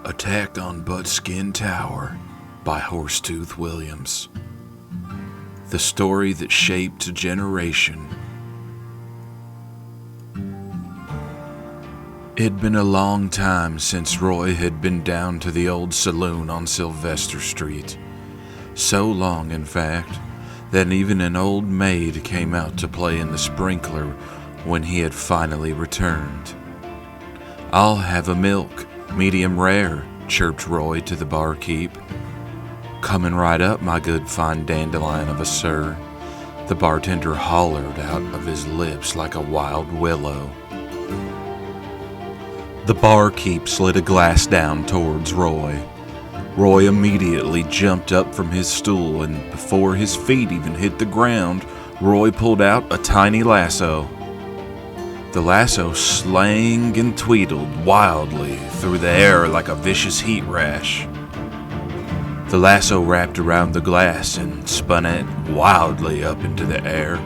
Attack on Buttskin Tower by Horsetooth Williams. The story that shaped a generation. It'd been a long time since Roy had been down to the old saloon on Sylvester Street. So long, in fact, that even an old maid came out to play in the sprinkler when he had finally returned. "I'll have a milk, medium rare," chirped Roy to the barkeep. "Coming right up, my good fine dandelion of a sir," the bartender hollered out of his lips like a wild willow. The barkeep slid a glass down towards Roy. Roy immediately jumped up from his stool, and before his feet even hit the ground, Roy pulled out a tiny lasso. The lasso slang and tweedled wildly through the air like a vicious heat rash. The lasso wrapped around the glass and spun it wildly up into the air.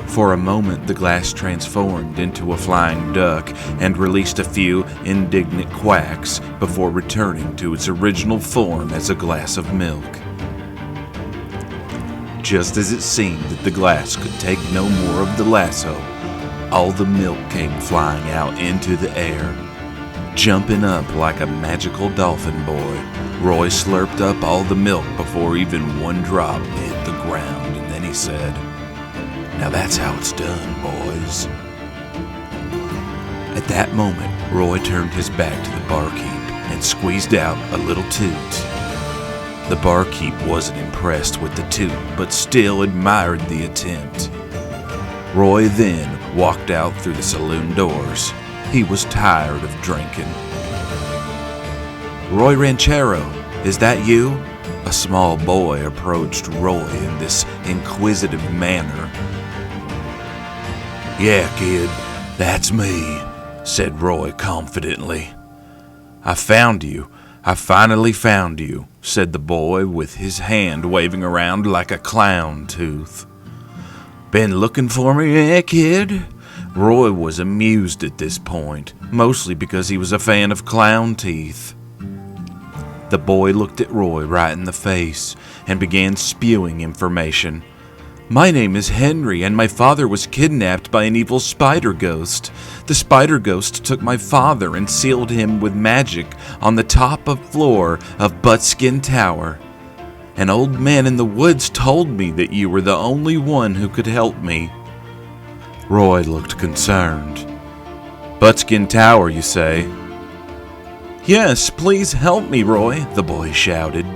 For a moment, the glass transformed into a flying duck and released a few indignant quacks before returning to its original form as a glass of milk. Just as it seemed that the glass could take no more of the lasso, all the milk came flying out into the air. Jumping up like a magical dolphin boy, Roy slurped up all the milk before even one drop hit the ground, and then he said, "Now that's how it's done, boys." At that moment, Roy turned his back to the barkeep and squeezed out a little toot. The barkeep wasn't impressed with the toot, but still admired the attempt. Roy then walked out through the saloon doors. He was tired of drinking. "Roy Ranchero, is that you?" A small boy approached Roy in this inquisitive manner. "Yeah, kid, that's me," said Roy confidently. I finally found you," said the boy with his hand waving around like a clown tooth. "Been looking for me, eh, kid?" Roy was amused at this point, mostly because he was a fan of clown teeth. The boy looked at Roy right in the face and began spewing information. "My name is Henry, and my father was kidnapped by an evil spider ghost. The spider ghost took my father and sealed him with magic on the top of floor of Buttskin Tower. An old man in the woods told me that you were the only one who could help me." Roy looked concerned. "Buttskin Tower, you say?" "Yes, please help me, Roy," the boy shouted.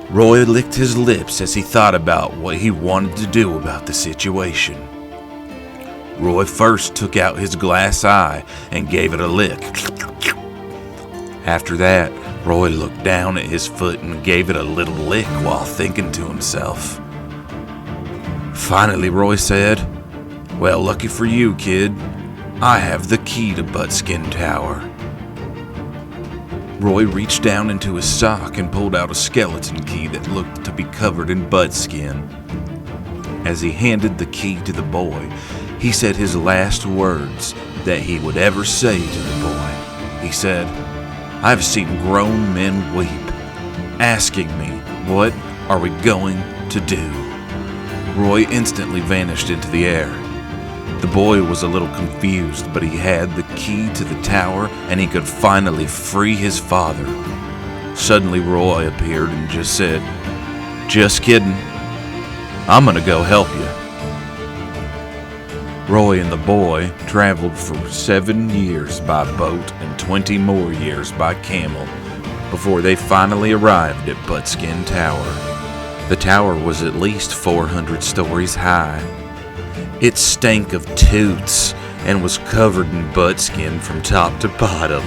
Roy licked his lips as he thought about what he wanted to do about the situation. Roy first took out his glass eye and gave it a lick. After that, Roy looked down at his foot and gave it a little lick while thinking to himself. Finally, Roy said, "Well, lucky for you, kid, I have the key to Buttskin Tower." Roy reached down into his sock and pulled out a skeleton key that looked to be covered in buttskin. As he handed the key to the boy, he said his last words that he would ever say to the boy. He said, "I've seen grown men weep, asking me, what are we going to do?" Roy instantly vanished into the air. The boy was a little confused, but he had the key to the tower and he could finally free his father. Suddenly Roy appeared and just said, "Just kidding. I'm gonna go help you." Roy and the boy traveled for 7 years by boat and 20 more years by camel before they finally arrived at Buttskin Tower. The tower was at least 400 stories high. It stank of toots and was covered in buttskin from top to bottom.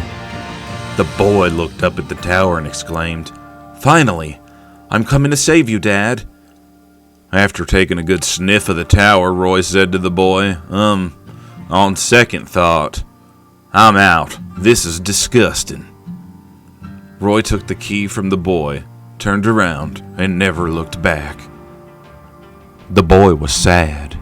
The boy looked up at the tower and exclaimed, "Finally, I'm coming to save you, Dad." After taking a good sniff of the tower, Roy said to the boy, on second thought, I'm out. This is disgusting." Roy took the key from the boy, turned around, and never looked back. The boy was sad.